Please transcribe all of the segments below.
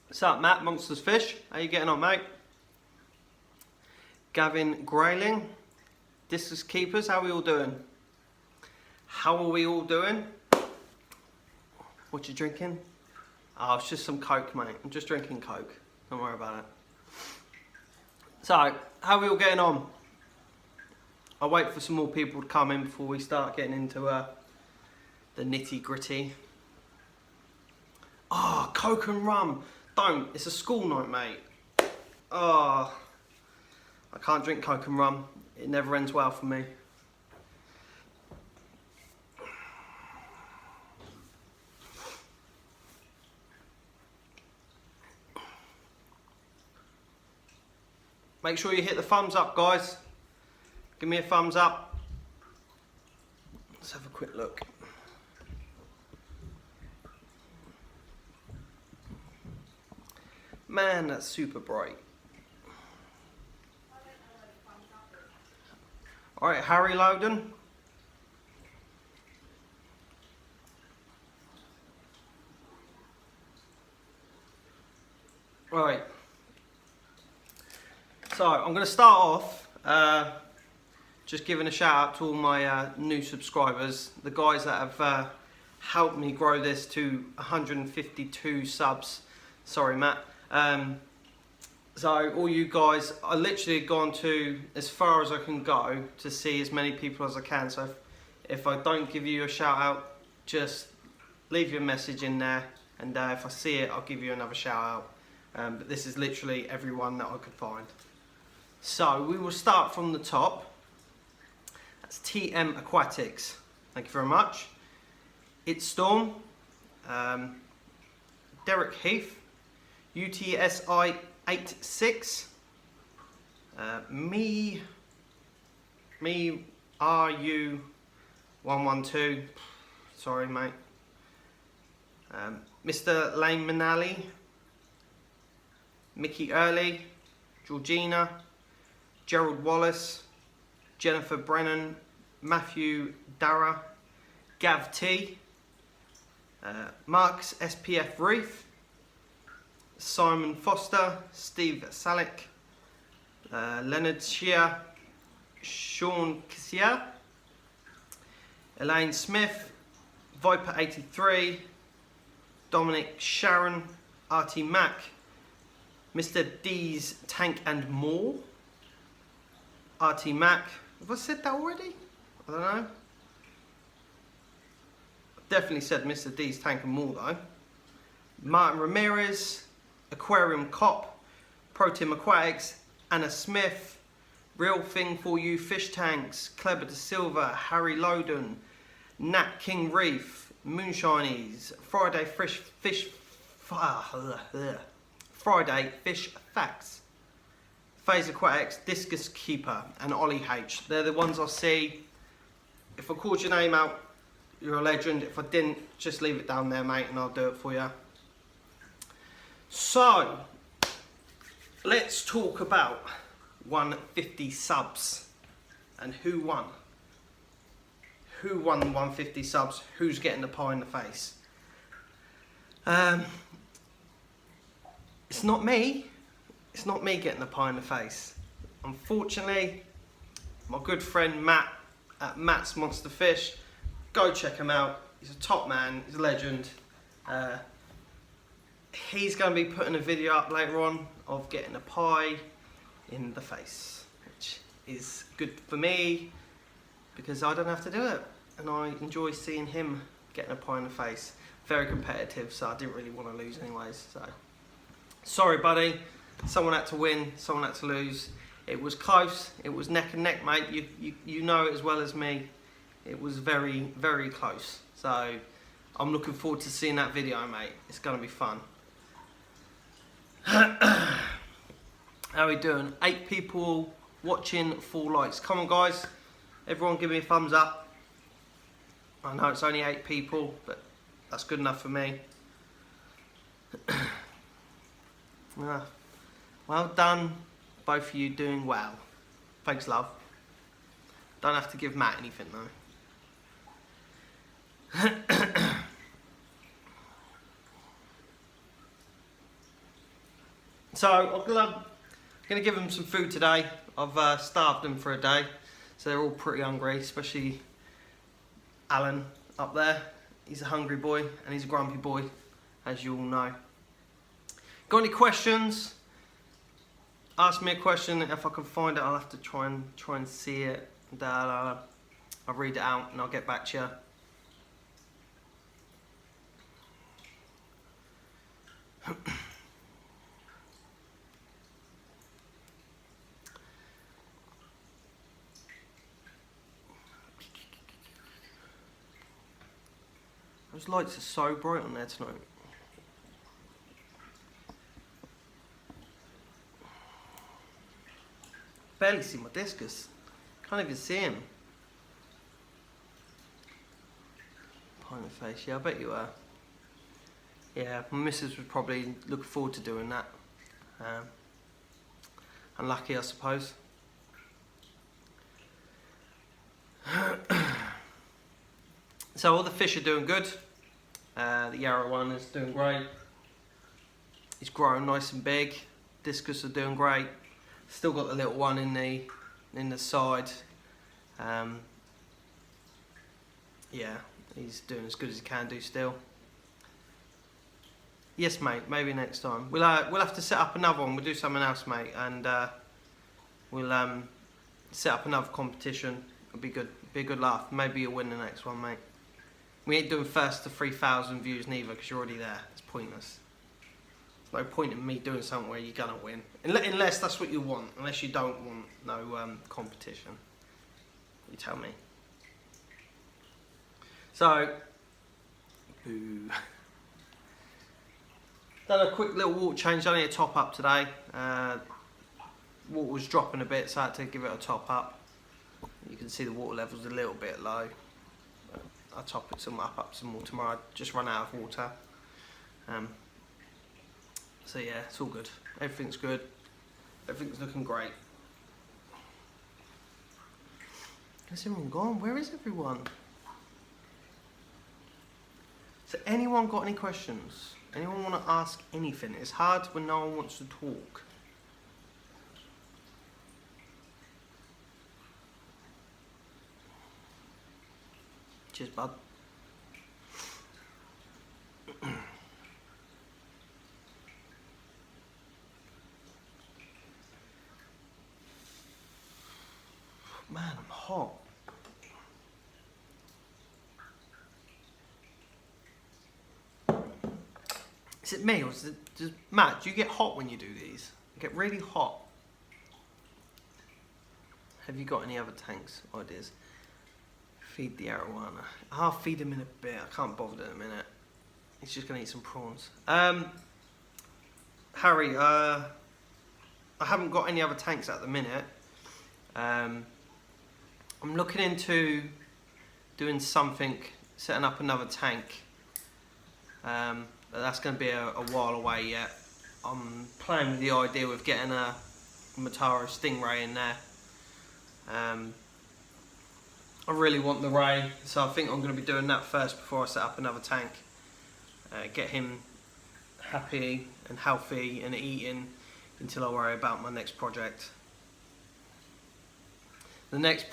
What's up, Matt? Monsters Fish. How you getting on, mate? Gavin Grayling. Discus Keepers. How are we all doing? How are we all doing? What you drinking? Oh, it's just some Coke, mate. I'm just drinking Coke. Don't worry about it. So, how are we all getting on? I'll wait for some more people to come in before we start getting into the nitty gritty. Oh, Coke and rum. Don't. It's a school night, mate. Oh, I can't drink Coke and rum. It never ends well for me. Make sure you hit the thumbs up, guys. Give me a thumbs up. Let's have a quick look. Man, that's super bright. Alright, Harry Loudon. Right. So, I'm going to start off just giving a shout out to all my new subscribers. The guys that have helped me grow this to 152 subs. Sorry, Matt. So all you guys, I literally gone to as far as I can go to see as many people as I can. So if I don't give you a shout out, just leave your message in there, and if I see it, I'll give you another shout out. But this is literally everyone that I could find. So we will start from the top. That's TM Aquatics. Thank you very much. It's Storm, Derek Heath, UTSI 86, me RU 112, sorry mate, Mr. Lane Manali, Mickey Early, Georgina, Gerald Wallace, Jennifer Brennan, Matthew Dara, Gav T, Mark's SPF Reef, Simon Foster, Steve Salick, Leonard Shea, Sean Kissia, Elaine Smith, Viper 83, Dominic Sharon, RT Mac, Mr. D's Tank and More, RT Mac. Have I said that already? I don't know. Definitely said Mr. D's Tank and More though. Martin Ramirez, Aquarium Cop, Protein Aquatics, Anna Smith, Real Thing For You Fish Tanks, Kleber De Silva, Harry Loden, Nat King Reef, Moonshinies, Friday Fish Facts, Phase Aquatics, Discus Keeper, and Ollie H. They're the ones I see. If I called your name out, you're a legend. If I didn't, just leave it down there, mate, and I'll do it for you. So, let's talk about 150 subs and who won. Who won the 150 subs? Who's getting the pie in the face? It's not me. It's not me getting the pie in the face. Unfortunately, my good friend Matt at Matt's Monster Fish, go check him out. He's a top man. He's a legend. He's going to be putting a video up later on of getting a pie in the face, which is good for me because I don't have to do it, and I enjoy seeing him getting a pie in the face. Very competitive, so I didn't really want to lose anyways. So sorry, buddy. Someone had to win, someone had to lose. It was close. It was neck and neck, mate. You know it as well as me. It was very, very close. So I'm looking forward to seeing that video, mate. It's going to be fun. How are we doing? 8 people watching, 4 likes. Come on, guys. Everyone give me a thumbs up. I know it's only 8 people, but that's good enough for me. Well done, both of you doing well. Thanks, love. Don't have to give Matt anything, though. So I'm gonna give them some food today. I've starved them for a day, so they're all pretty hungry, especially Alan up there. He's a hungry boy and he's a grumpy boy, as you all know. Got any questions? Ask me a question. If I can find it, I'll have to try and see it. And, I'll read it out and I'll get back to you. Those lights are so bright on there tonight. Barely see my discus. Can't even see him. Pie in the face, yeah, I bet you are. Yeah, my missus would probably look forward to doing that. Unlucky, I suppose. So all the fish are doing good. The yarrow one is doing great. He's growing nice and big. Discus are doing great. Still got the little one in the side. Yeah, he's doing as good as he can do still. Yes, mate. Maybe next time. We'll have to set up another one. We'll do something else, mate, and we'll set up another competition. It'll be good. Be a good laugh. Maybe you'll win the next one, mate. We ain't doing first to 3,000 views neither, because you're already there. It's pointless. There's no point in me doing something where you're gonna win, unless that's what you want. Unless you don't want no competition. You tell me. So, boo. Done a quick little water change. Only a top up today. Water was dropping a bit, so I had to give it a top up. You can see the water level's a little bit low. I'll top it up some more tomorrow. I just run out of water. So yeah, it's all good. Everything's good. Everything's looking great. Is everyone gone? Where is everyone? So anyone got any questions? Anyone want to ask anything? It's hard when no one wants to talk. Cheers, bud. Man, I'm hot. Is it me or is it just Matt? Do you get hot when you do these? You get really hot. Have you got any other tanks ideas? Feed the arowana. I'll feed him in a bit. I can't bother in a minute. He's just gonna eat some prawns. Harry, I haven't got any other tanks at the minute. I'm looking into doing something, setting up another tank. But that's going to be a while away yet. I'm playing with the idea of getting a Mataro Stingray in there. I really want the Ray, so I think I'm going to be doing that first before I set up another tank. Get him happy and healthy and eating until I worry about my next project. The next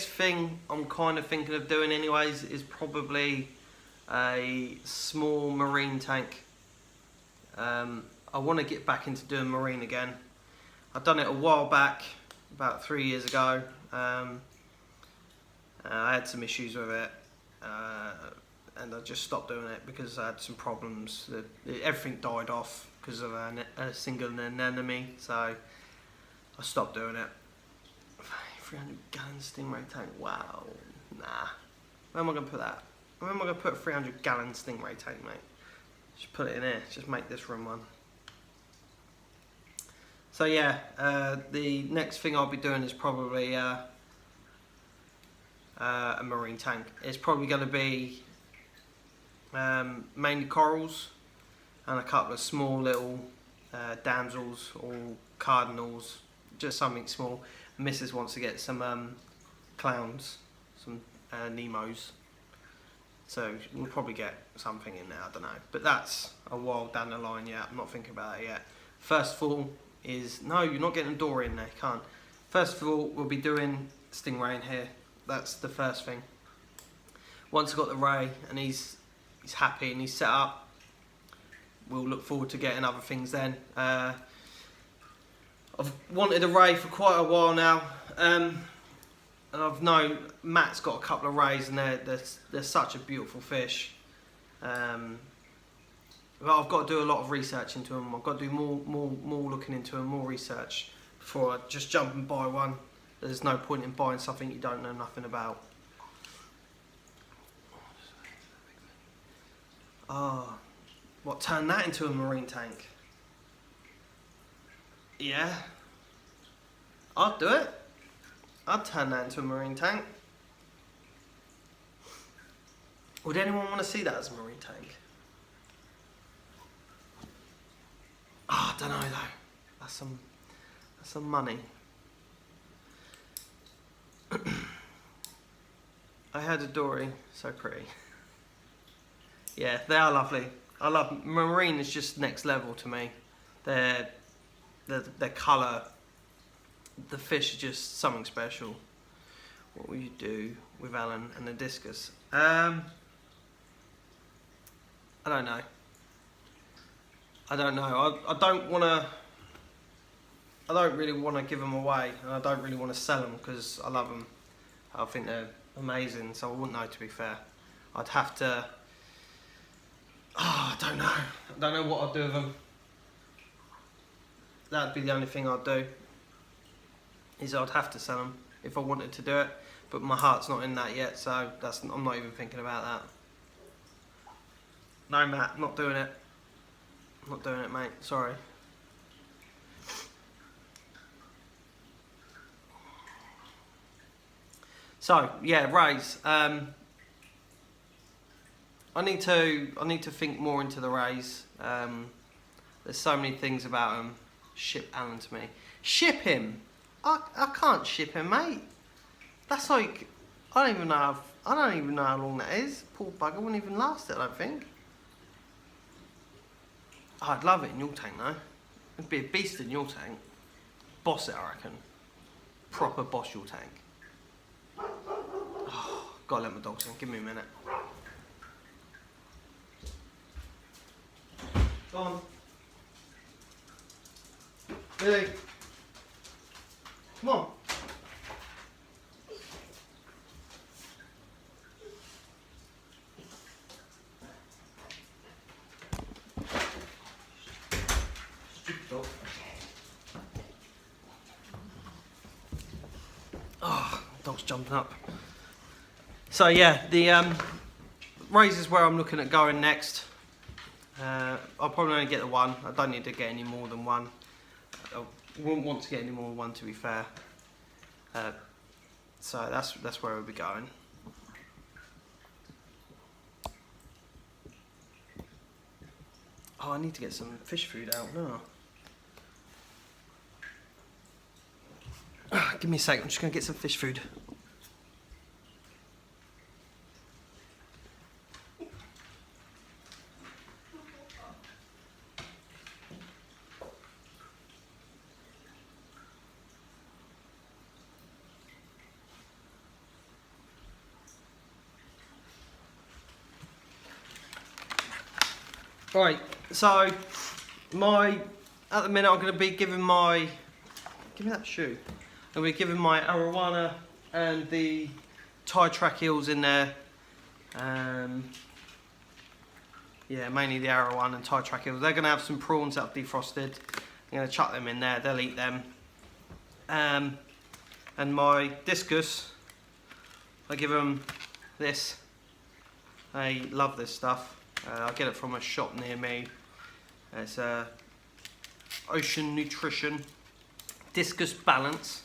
thing I'm kind of thinking of doing anyways is probably a small marine tank. I want to get back into doing marine again. I've done it a while back, about 3 years ago. I had some issues with it, and I just stopped doing it because I had some problems. Everything died off because of a single anemone, so I stopped doing it. 300 gallon Stingray tank, wow, nah. Where am I going to put that? Where am I going to put a 300 gallon Stingray tank, mate? Just put it in here, just make this room one. So yeah, the next thing I'll be doing is probably a marine tank. It's probably going to be mainly corals and a couple of small little damsels or cardinals, just something small. Mrs. wants to get some clowns, some Nemos, so we'll probably get something in there, I don't know, but that's a while down the line yet. I'm not thinking about it yet. First of all is, no, you're not getting a dory in there, you can't. First of all, we'll be doing stingray in here. That's the first thing. Once I've got the ray and he's happy and he's set up, we'll look forward to getting other things then. I've wanted a ray for quite a while now, and I've known Matt's got a couple of rays and they're such a beautiful fish. But I've got to do a lot of research into them. I've got to do more looking into them, more research before I just jump and buy one. There's no point in buying something you don't know nothing about. Oh, what, turn that into a marine tank? Yeah, I'd do it. I'd turn that into a marine tank. Would anyone want to see that as a marine tank? Oh, I don't know though. That's some money. I had a dory, so pretty. Yeah, they are lovely. I love marine. Is just next level to me. Their colour, the fish are just something special. What will you do with Alan and the discus? I don't know. I don't know. I don't want to. I don't really want to give them away, and I don't really want to sell them because I love them. I think they're amazing, so I wouldn't know, to be fair. I'd have to. Oh, I don't know. I don't know what I'd do with them. That'd be the only thing I'd do. Is I'd have to sell them if I wanted to do it, but my heart's not in that yet, so I'm not even thinking about that. No, Matt, not doing it. Not doing it, mate. Sorry. So yeah, rays. I need to think more into the rays. There's so many things about them. Ship Alan to me. Ship him? I can't ship him, mate. That's like, I don't even know how long that is. Poor bugger wouldn't even last it, I don't think. Oh, I'd love it in your tank though. It'd be a beast in your tank. Boss it, I reckon. Proper boss your tank. Oh, gotta let my dogs in. Give me a minute. Go on. Billy. Come on. Oh, dog's jumping up. So yeah, the rays is where I'm looking at going next. I'll probably only get the one. I don't need to get any more than one. I wouldn't want to get any more than one, to be fair. So that's where we'll be going. Oh, I need to get some fish food out now. Give me a sec, I'm just going to get some fish food. Right, so at the minute I'm going to be giving my, give me that shoe. I'm going to be giving my arowana and the Thai track eels in there. Yeah, mainly the arowana and Thai track eels. They're going to have some prawns that I've defrosted. I'm going to chuck them in there, they'll eat them. And my discus, I give them this. They love this stuff. I get it from a shop near me. It's Ocean Nutrition Discus Balance.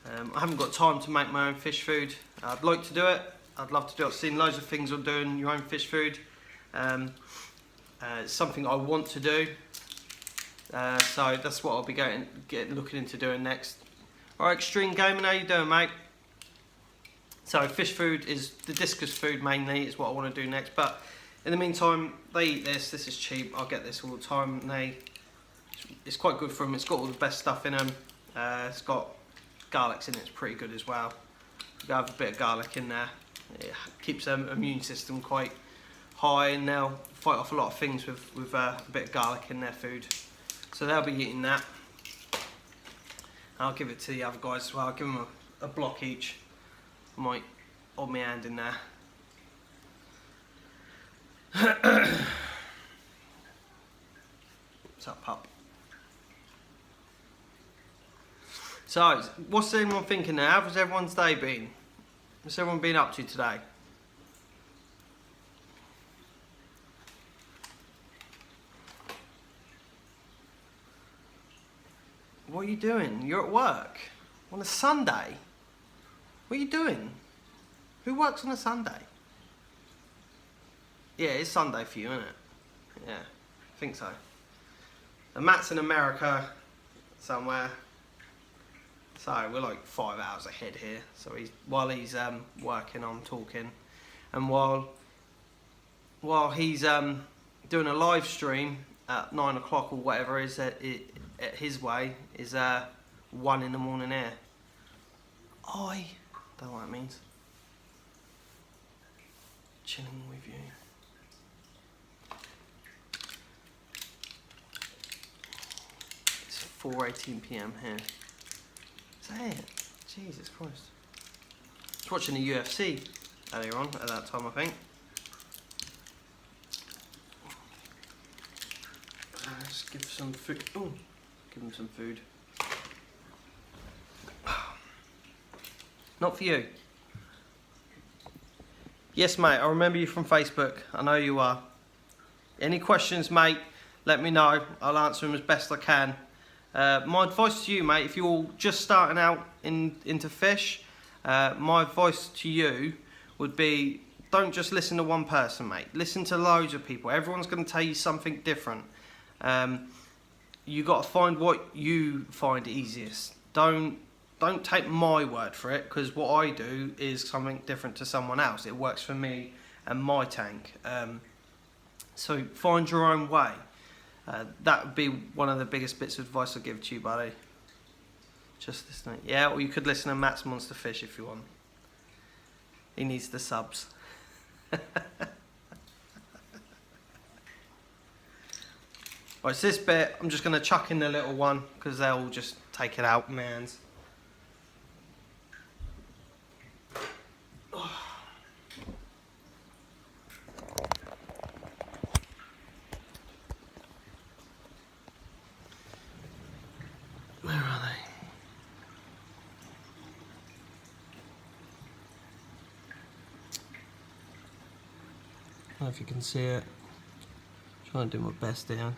I haven't got time to make my own fish food. I'd like to do it. I'd love to do it. I've seen loads of things on doing your own fish food. It's something I want to do. So that's what I'll be looking into doing next. Alright, Extreme Gaming, how you doing, mate? So fish food is the discus food mainly is what I want to do next. But in the meantime, they eat this. This is cheap. I get this all the time. And it's It's quite good for them. It's got all the best stuff in them. It's got garlics in it. It's pretty good as well. You have a bit of garlic in there. It keeps their immune system quite high, and they'll fight off a lot of things with a bit of garlic in their food. So they'll be eating that. I'll give it to the other guys as well. I'll give them a block each. I might hold my hand in there. What's up, pup? So, what's everyone thinking now? How has everyone's day been? What's everyone been up to today? What are you doing? You're at work on a Sunday. What are you doing? Who works on a Sunday? Yeah, it's Sunday for you, isn't it? Yeah, I think so. And Matt's in America somewhere. So we're like 5 hours ahead here. So while he's working, I'm talking, and while he's doing a live stream at 9 o'clock or whatever is at his way is 1 in the morning here. I don't know what that means. Chilling with you. It's 4:18 PM here. Is that it? Jesus Christ. I was watching the UFC earlier on at that time, I think. Let's give some food. Oh, give him some food. Not for you. Yes, mate, I remember you from Facebook. I know you are. Any questions, mate, let me know. I'll answer them as best I can. My advice to you, mate, if you're just starting out into fish, my advice to you would be, don't just listen to one person, mate. Listen to loads of people. Everyone's going to tell you something different. You got to find what you find easiest. Don't take my word for it, because what I do is something different to someone else. It works for me and my tank. So find your own way. That would be one of the biggest bits of advice I'll give to you, buddy. Just listen. Yeah, or you could listen to Matt's Monster Fish if you want. He needs the subs. Right, so this bit, I'm just going to chuck in the little one, because they'll just take it out, mans. Where are they? I don't know if you can see it. Trying to do my best here.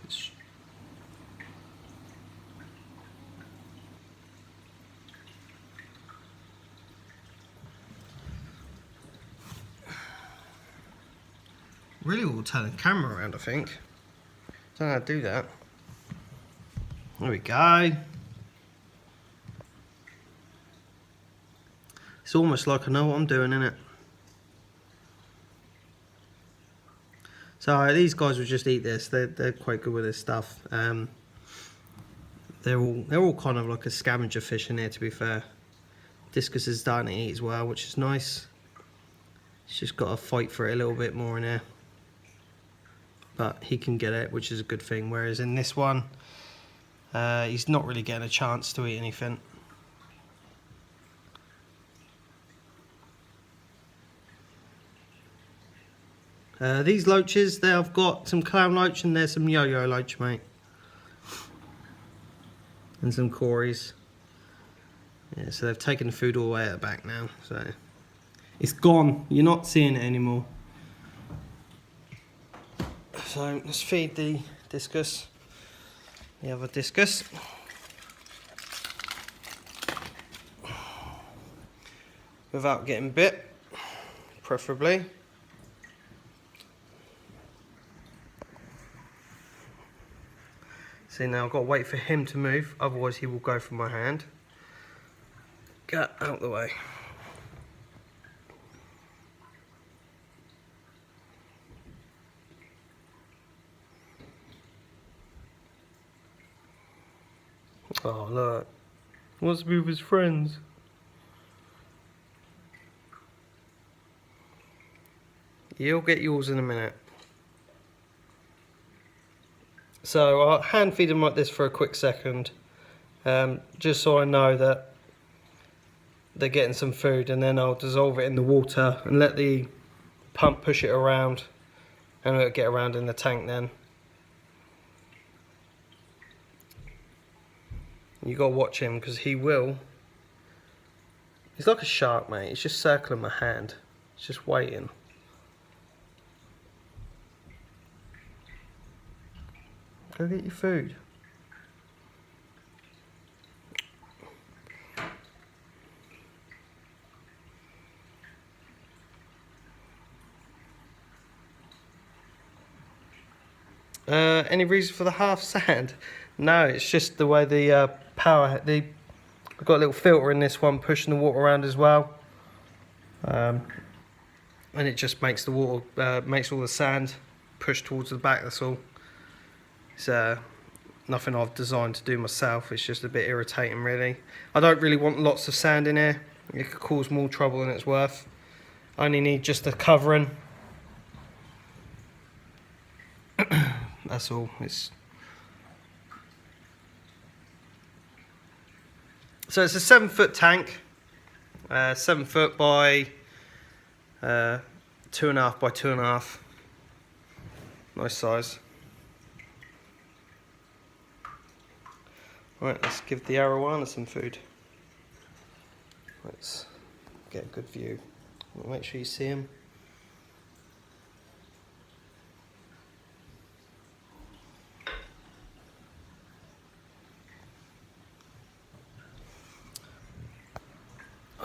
Really will turn the camera around, I think. Don't know how to do that. There we go. It's almost like I know what I'm doing, innit? So these guys will just eat this. They're quite good with this stuff. They're all kind of like a scavenger fish in here, to be fair. Discus is starting to eat as well, which is nice. He's just got to fight for it a little bit more in here, but he can get it, which is a good thing. Whereas in this one, he's not really getting a chance to eat anything. These loaches, I've got some clown loach and there's some yo-yo loach, mate. And some cories. Yeah, so they've taken the food all the way at the back now. So it's gone. You're not seeing it anymore. So let's feed the discus. The other discus. Without getting bit, preferably. See, now I've got to wait for him to move, otherwise he will go from my hand. Get out of the way. Oh look, wants to be with his friends. You'll get yours in a minute. So I'll hand feed them like this for a quick second, just so I know that they're getting some food, and then I'll dissolve it in the water and let the pump push it around, and it'll get around in the tank then. You gotta watch him because he will. He's like a shark, mate. He's just circling my hand. He's just waiting. Go get your food. Any reason for the half sand? No, it's just the way the power. I've got a little filter in this one pushing the water around as well, and it just makes the water makes all the sand push towards the back. That's all. It's nothing I've designed to do myself. It's just a bit irritating, really. I don't really want lots of sand in here. It could cause more trouble than it's worth. I only need just a covering. That's all. So it's a 7-foot tank, 7 foot by 2.5 by 2.5. Nice size. Right, let's give the arowana some food. Let's get a good view. Make sure you see him.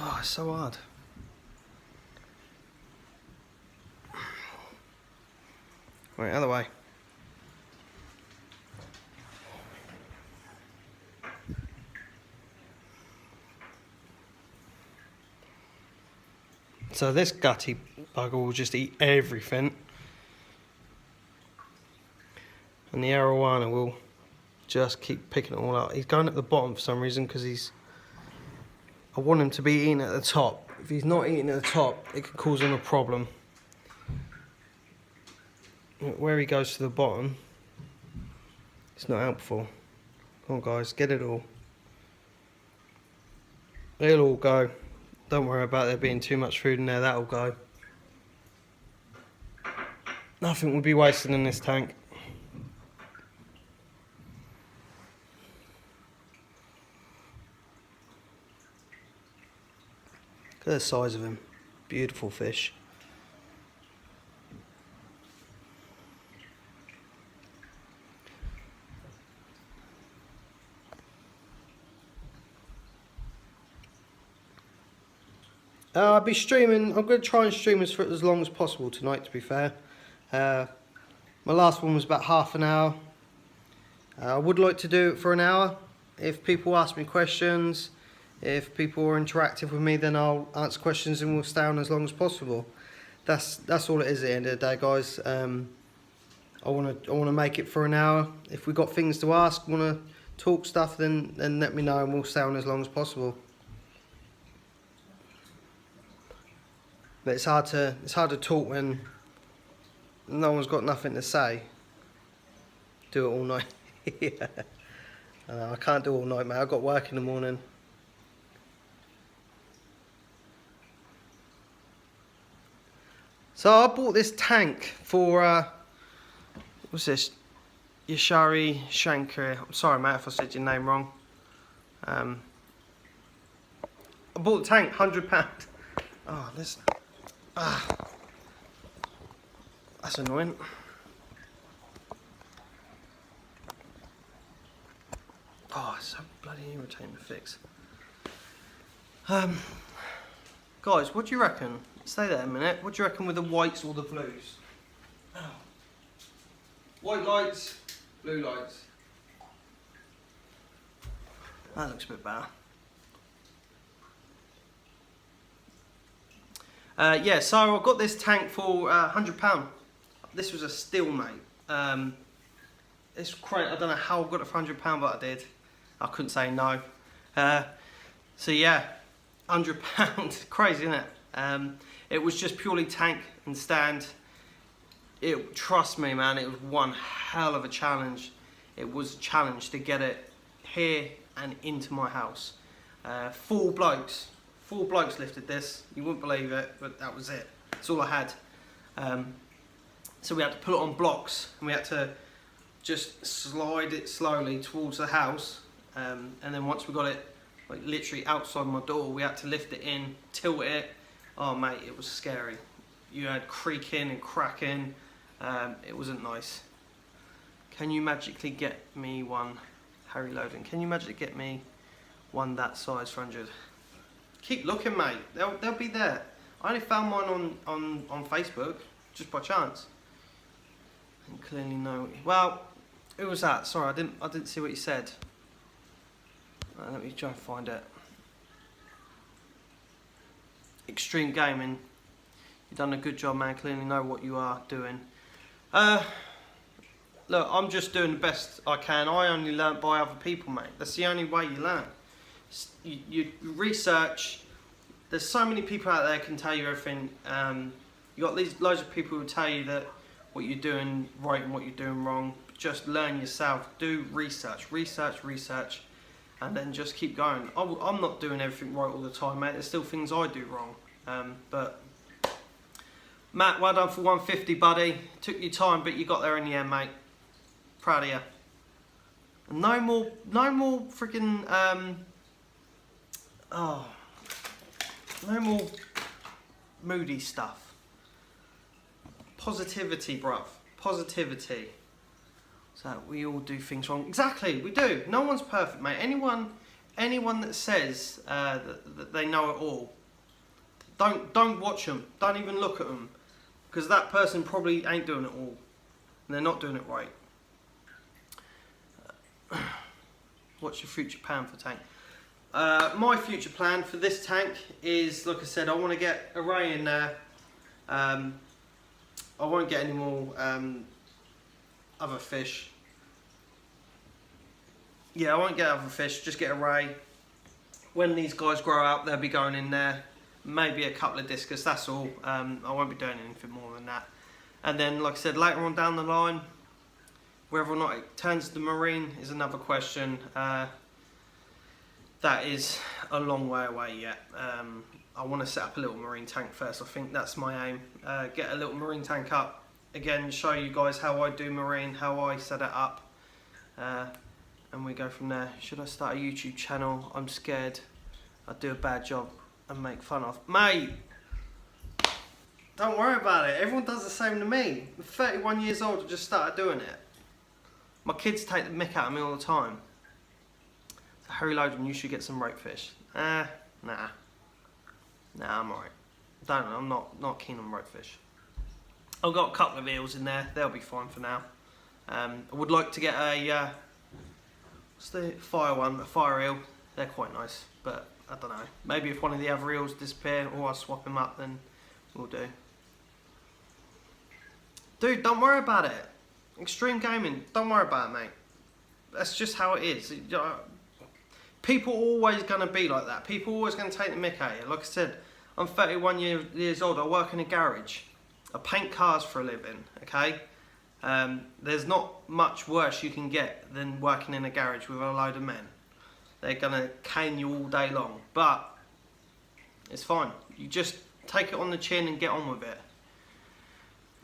Oh, it's so hard. Right, other way. So this gutty bugger will just eat everything, and the arowana will just keep picking it all up. He's going at the bottom for some reason because I want him to be eating at the top. If he's not eating at the top, it could cause him a problem. Where he goes to the bottom, it's not helpful. Come on guys, get it all. It'll all go. Don't worry about there being too much food in there, that'll go. Nothing will be wasted in this tank. Look at the size of him. Beautiful fish. I'll be streaming. I'm going to try and stream this for as long as possible tonight, to be fair. My last one was about half an hour. I would like to do it for an hour. If people ask me questions, if people are interactive with me, then I'll answer questions and we'll stay on as long as possible. That's all it is at the end of the day, guys. I want to make it for an hour. If we've got things to ask, want to talk stuff, then let me know and we'll stay on as long as possible. But it's hard to talk when no one's got nothing to say. Do it all night. Yeah. I can't do it all night, mate. I've got work in the morning. So I bought this tank for what's this? Yashari Shankar. I'm sorry, mate, if I said your name wrong. I bought the tank, £100. Oh, listen. That's annoying. Oh, it's so bloody irritating to fix. Guys, what do you reckon? Stay there a minute. What do you reckon with the whites or the blues? Oh. White lights, blue lights. That looks a bit better. Yeah, so I got this tank for £100. This was a steal, mate. It's great. I don't know how I got it for £100, but I did. I couldn't say no. So yeah, £100, crazy, isn't it? It was just purely tank and stand. Trust me, man, it was one hell of a challenge. It was a challenge to get it here and into my house. 4 blokes lifted this. You wouldn't believe it, but that was it. That's all I had. So we had to put it on blocks, and we had to just slide it slowly towards the house. And then once we got it like literally outside my door, we had to lift it in, tilt it. Oh mate, it was scary. You had creaking and cracking. It wasn't nice. Can you magically get me one, Harry Loden? Can you magically get me one that size for 100? Keep looking, mate. They'll be there. I only found mine on Facebook just by chance. And clearly no. Well, who was that? Sorry, I didn't see what you said. Let me try and find it. Extreme Gaming. You've done a good job, man. Clearly know what you are doing. Look, I'm just doing the best I can. I only learnt by other people, mate. That's the only way you learn. You research. There's so many people out there can tell you everything. You got loads of people who tell you that what you're doing right and what you're doing wrong. Just learn yourself. Do research, and then just keep going. I'm not doing everything right all the time, mate. There's still things I do wrong. But Matt, well done for 150, buddy. Took your time, but you got there in the end, mate. Proud of you. No more freaking no more moody stuff. Positivity, bruv. Positivity. So we all do things wrong. Exactly, we do. No one's perfect, mate. Anyone that says that they know it all, don't watch them. Don't even look at them, because that person probably ain't doing it all, and they're not doing it right. What's your future plan for tank? My future plan for this tank is, like I said, I want to get a ray in there. I won't get any more other fish. Yeah, I won't get other fish, just get a ray. When these guys grow up, they'll be going in there. Maybe a couple of discus, that's all. I won't be doing anything more than that. And then, like I said, later on down the line, whether or not it turns to marine is another question. That is a long way away yet. I want to set up a little marine tank first. I think that's my aim. Get a little marine tank up. Again, show you guys how I do marine, how I set it up. And we go from there. Should I start a YouTube channel? I'm scared I'd do a bad job and make fun of. Mate, don't worry about it. Everyone does the same to me. I'm 31 years old, I just started doing it. My kids take the mick out of me all the time. So Harry Loden, you should get some ropefish. Nah, I'm alright. I'm not keen on ropefish. I've got a couple of eels in there. They'll be fine for now. I would like to get a what's the fire one? A fire eel. They're quite nice, but I don't know. Maybe if one of the other eels disappear or I swap them up, then we'll do. Dude, don't worry about it. Extreme Gaming, don't worry about it, mate. That's just how it is. People are always going to be like that. People are always going to take the mick at you. Like I said, I'm 31 years old. I work in a garage. I paint cars for a living, okay? There's not much worse you can get than working in a garage with a load of men. They're going to cane you all day long. But it's fine. You just take it on the chin and get on with it.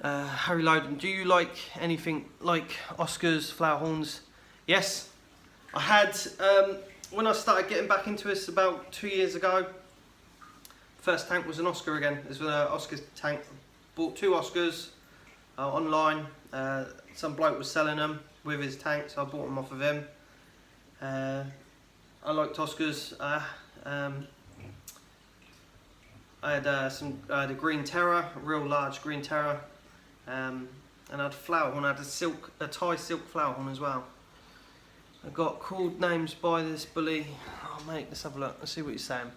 Harry Loden, do you like anything like Oscars, flower horns? Yes. I had, when I started getting back into this about 2 years ago, first tank was an Oscar again. This was an Oscar tank. Bought 2 Oscars online. Some bloke was selling them with his tank, so I bought them off of him. I liked Oscars. I had a green terror, a real large green terror, and I had a flower horn. I had a Thai silk flower horn as well. I got called names by this bully. Oh mate, let's have a look. Let's see what he's saying.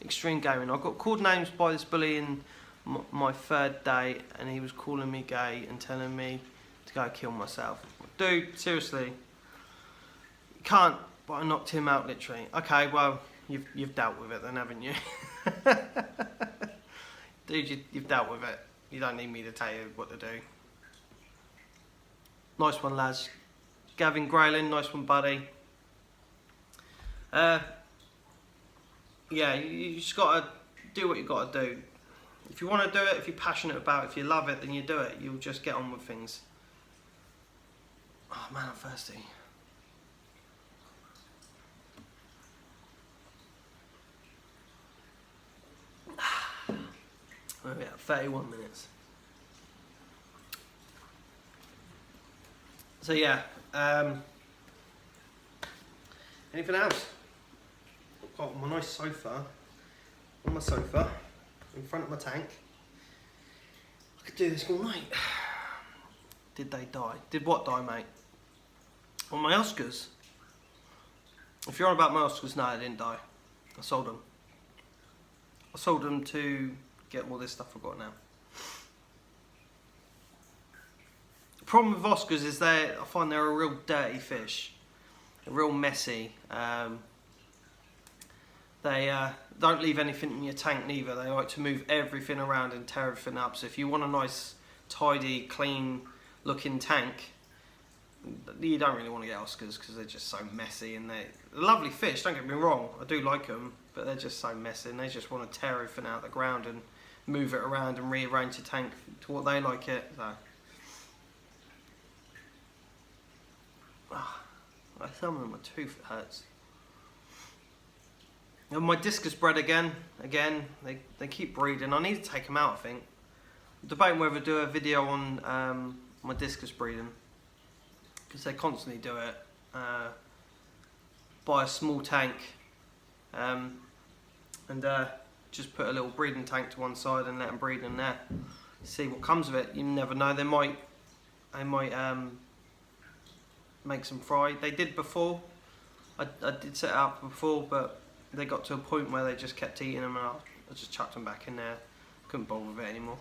Extreme Gaming. I got called names by this bully in my 3rd day, and he was calling me gay and telling me to go kill myself. Dude, seriously, you can't. But I knocked him out literally. Okay, well, you've dealt with it then, haven't you? Dude, you've dealt with it. You don't need me to tell you what to do. Nice one, lads. Gavin Grayling, nice one, buddy. Yeah, you just gotta do what you gotta do. If you want to do it, if you're passionate about it, if you love it, then you do it. You'll just get on with things. Oh man, I'm thirsty. Oh yeah, 31 minutes. So yeah, anything else? Got my nice sofa, on my sofa, in front of my tank. I could do this all night. Did they die? Did what die, mate? Well, my Oscars. If you're on about my Oscars, no, they didn't die. I sold them. I sold them to get all this stuff I've got now. The problem with Oscars is I find they're a real dirty fish. They're real messy. They don't leave anything in your tank neither. They like to move everything around and tear everything up. So if you want a nice, tidy, clean looking tank, you don't really want to get Oscars because they're just so messy, and they're lovely fish, don't get me wrong, I do like them, but they're just so messy and they just want to tear everything out of the ground and move it around and rearrange the tank to what they like it. So some of them, my tooth hurts. And my discus bred again, they keep breeding. I need to take them out, I think. I'm debating whether to do a video on my discus breeding, because they constantly do it. Buy a small tank and just put a little breeding tank to one side and let them breed in there. See what comes of it. You never know. They might make some fry. They did before. I did set it up before, but they got to a point where they just kept eating them, and I just chucked them back in there. Couldn't bother with it anymore.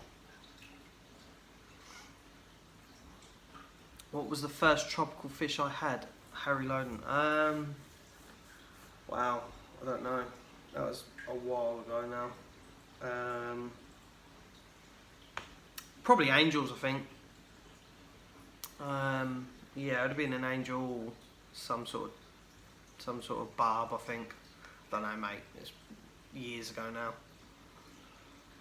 What was the first tropical fish I had? Harry Loden. Wow, I don't know. That was a while ago now. Probably angels, I think. Yeah, it would have been an angel, some sort of barb, I think. Don't know, mate. It's years ago now.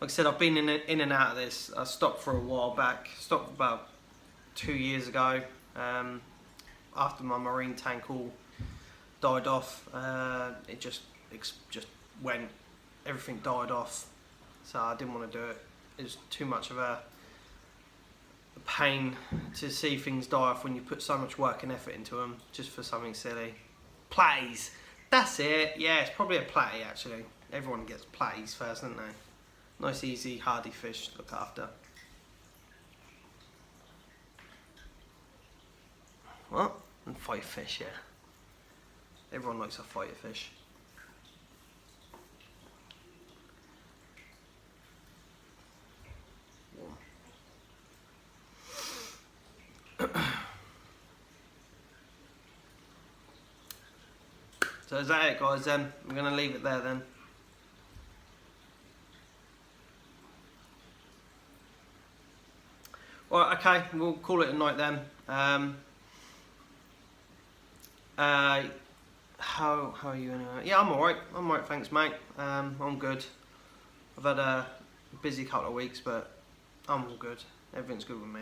Like I said, I've been in and out of this. I stopped for a while back. Stopped about 2 years ago. After my marine tank all died off, it just went. Everything died off. So I didn't want to do it. It was too much of a pain to see things die off when you put so much work and effort into them just for something silly. Plays. That's it. Yeah, it's probably a play actually. Everyone gets plays first, don't they? Nice, easy, hardy fish to look after. What? And fight fish, yeah. Everyone likes a fighter fish. So is that it, guys, then? I'm going to leave it there then. Right, okay, we'll call it a night then. How are you anyway? Yeah, I'm alright. I'm alright, thanks, mate. I'm good. I've had a busy couple of weeks, but I'm all good. Everything's good with me.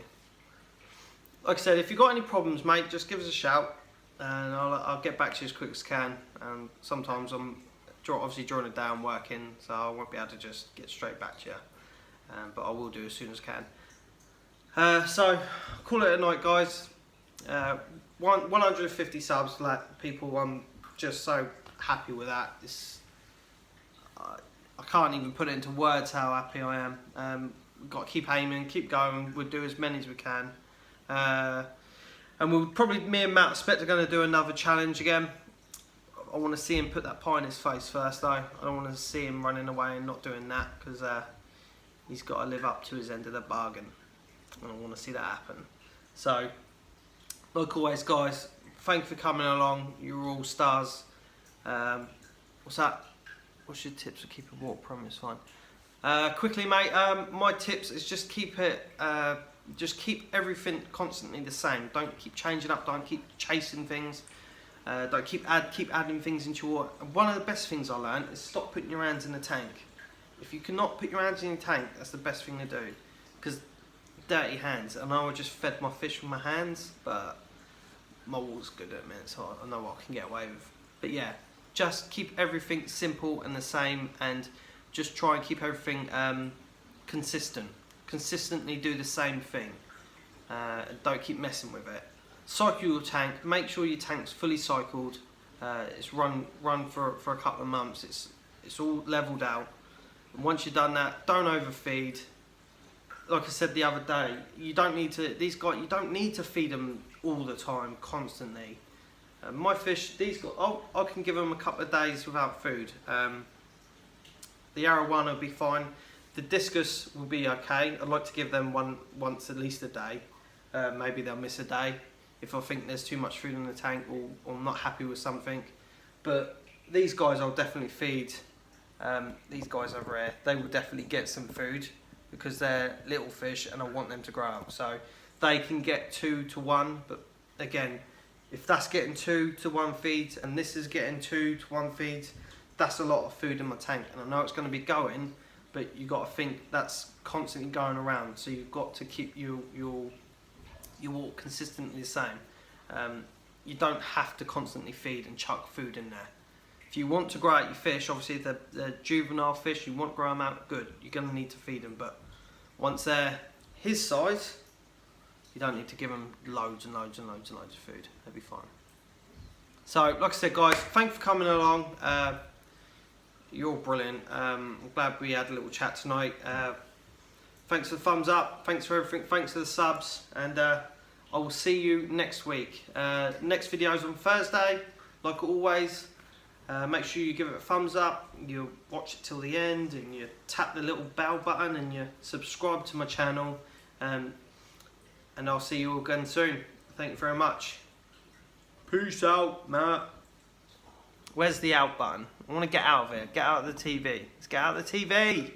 Like I said, if you've got any problems, mate, just give us a shout, and I'll get back to you as quick as I can. Sometimes I'm obviously during the day I'm working, so I won't be able to just get straight back to you. But I will do as soon as I can. So call it a night, guys. 150 subs, like people. I'm just so happy with that. I can't even put it into words how happy I am. We've got to keep aiming, keep going. We'll do as many as we can. And we'll probably, me and Matt Spect are going to do another challenge again. I want to see him put that pie in his face first though. I don't want to see him running away and not doing that, because he's got to live up to his end of the bargain. And I want to see that happen. So, like always, guys, thank you for coming along. You're all stars. What's that? What's your tips for keeping water promise? Fine. Quickly, mate. My tips is just keep everything constantly the same. Don't keep changing up. Don't keep chasing things. Don't keep adding things into your water. And one of the best things I learned is stop putting your hands in the tank. If you cannot put your hands in your tank, that's the best thing to do. Because dirty hands. And I just fed my fish with my hands, but my water's good at the minute, so I know what I can get away with. But yeah, just keep everything simple and the same, and just try and keep everything consistent. Consistently do the same thing. Don't keep messing with it. Cycle your tank. Make sure your tank's fully cycled. It's run for a couple of months. It's all leveled out. And once you've done that, don't overfeed. Like I said the other day, you don't need to. You don't need to feed them all the time, constantly. My fish, I can give them a couple of days without food. The arrow one will be fine. The discus will be okay. I'd like to give them one once at least a day. Maybe they'll miss a day if I think there's too much food in the tank, or I'm not happy with something. But these guys I'll definitely feed. These guys over here, they will definitely get some food because they're little fish and I want them to grow up. So they can get 2 to 1, but again, if that's getting 2 to 1 feeds and this is getting 2 to 1 feeds, that's a lot of food in my tank. And I know it's going to be going, but you got to think that's constantly going around. So you've got to keep your water consistently the same. You don't have to constantly feed and chuck food in there. If you want to grow out your fish, obviously if they're juvenile fish, you want to grow them out, good. You're going to need to feed them, but once they're his size, you don't need to give them loads and loads and loads and loads of food. They'll be fine. So, like I said, guys, thanks for coming along. You're all brilliant. I'm glad we had a little chat tonight. Thanks for the thumbs up. Thanks for everything. Thanks for the subs. And I will see you next week. Next video is on Thursday, like always. Make sure you give it a thumbs up, you watch it till the end, and you tap the little bell button and you subscribe to my channel, and I'll see you all again soon. Thank you very much. Peace out, Matt. Where's the out button? I want to get out of here. Get out of the TV. Let's get out of the TV.